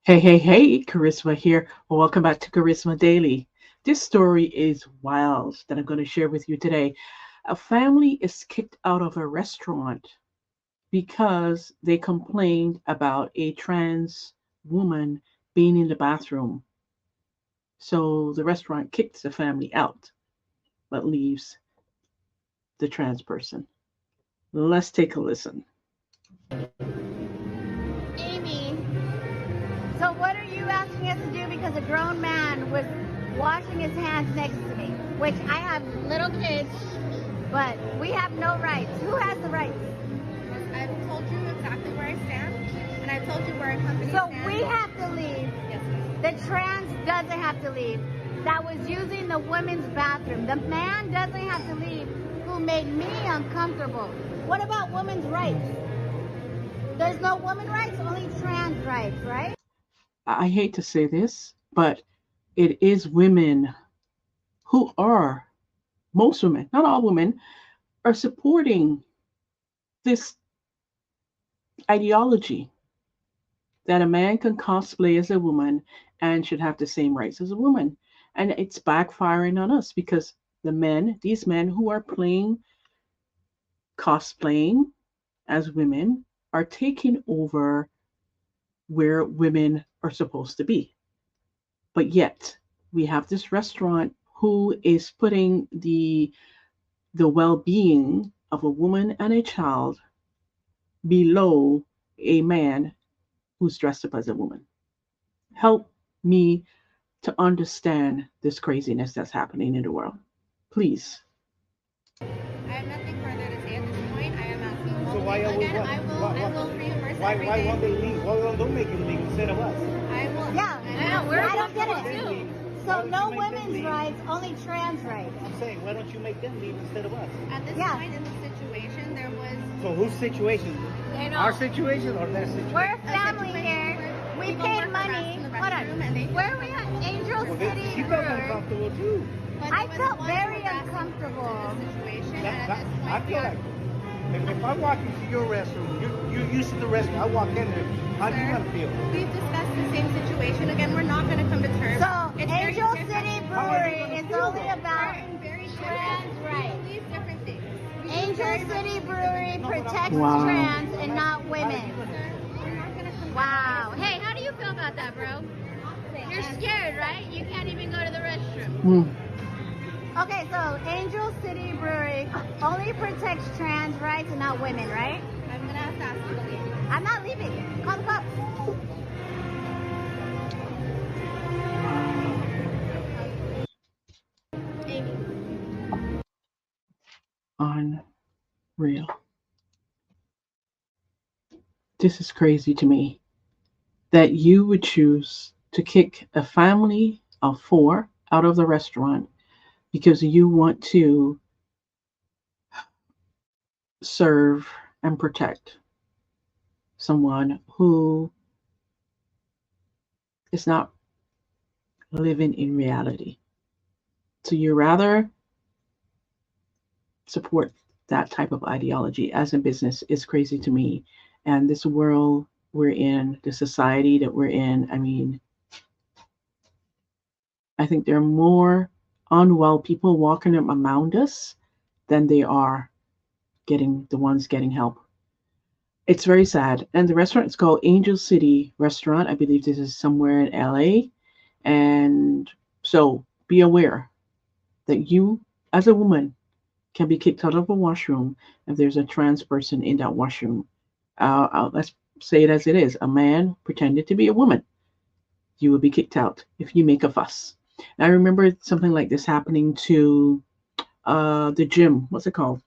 Hey, Kharisma here. Well, welcome back to Kharisma Daily. This story is wild that I'm going to share with you today. A family is kicked out of a restaurant because they complained about a trans woman being in the bathroom. So the restaurant kicks the family out, but leaves the trans person. Let's take a listen. Amy, so what are you asking us to do because a grown man was washing his hands next to me, which I have little kids, but we have no rights. Who has the rights? I've told you exactly where I stand, and I've told you where our company So stands. we have to leave. Yes, ma'am. The trans doesn't have to leave. That was using the women's bathroom. The man doesn't have to leave who made me uncomfortable. What about women's rights? There's no women rights, only trans rights, right? I hate to say this, but it is women who are, most women, not all women, are supporting this ideology that a man can cosplay as a woman and should have the same rights as a woman. And it's backfiring on us because these men who are cosplaying as women, are taking over where women are supposed to be. But yet, we have this restaurant who is putting the well-being of a woman and a child below a man who's dressed up as a woman. Help me to understand this craziness that's happening in the world. Please. I have nothing further to say at this point. I am asking you So why are we again. what? I will reimburse Why everything. won't they leave? Why won't they make them leave instead of us? I will. Yeah, I don't get it. Too. So no women's rights, only trans rights. I'm saying, why don't you make them leave instead of us? At this Yeah. point in the situation, there was So whose situation? you know, Our situation or their situation? We're a family here. We people paid were money. harassed in the Hold restroom, on. and they Where are we at? Angel Well, City she felt Brewery. uncomfortable too. but I there was felt one very harassing uncomfortable. the situation, and That, at this point, I feel like if I walk into your restroom, you're used to the restroom. I walk in there. How do you Sir, gonna feel? we've discussed the same situation. Again, we're not going to come to terms. So It's very Angel different. City How are Brewery you gonna is feel only though? about We're very trans different. rights. We believe different things. We Angel very much City believe Brewery different things. protects Wow. trans and not women. Sir, we're not going to come Wow. Hey, how do you feel about that, bro? You're scared, right? You can't even go to the restroom. Mm. Okay, so Angel City Brewery only protects trans rights and not women, right? I'm going to have to ask you to leave. I'm not leaving. Call the cops. Amy. Unreal. This is crazy to me that you would choose to kick a family of four out of the restaurant because you want to serve and protect someone who is not living in reality. So you rather support that type of ideology as a business is crazy to me. And this world we're in, the society that we're in, I mean, I think there are more unwell people walking around us than they are getting help. It's very sad. And the restaurant is called Angel City Restaurant. I believe this is somewhere in LA. And so be aware that you, as a woman, can be kicked out of a washroom if there's a trans person in that washroom. Let's say it as it is, a man pretended to be a woman. You will be kicked out if you make a fuss. And I remember something like this happening to the gym. What's it called?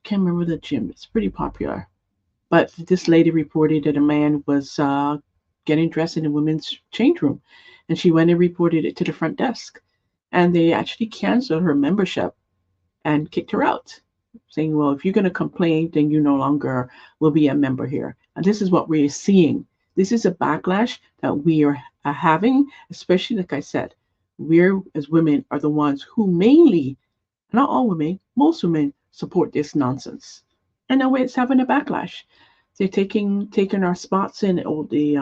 Can't remember the gym. It's pretty popular. But this lady reported that a man was getting dressed in a women's change room, and she went and reported it to the front desk, and they actually canceled her membership and kicked her out, saying, "Well, if you're going to complain, then you no longer will be a member here." And this is what we're seeing. This is a backlash that we are having, especially like I said, we're as women are the ones who mainly, not all women, most women support this nonsense. And now it's having a backlash. They're taking our spots in all the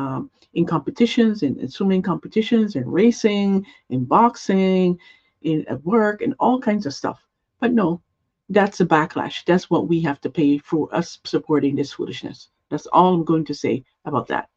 in competitions, in swimming competitions, in racing, in boxing, in at work, and all kinds of stuff. But no, that's a backlash. That's what we have to pay for us supporting this foolishness. That's all I'm going to say about that.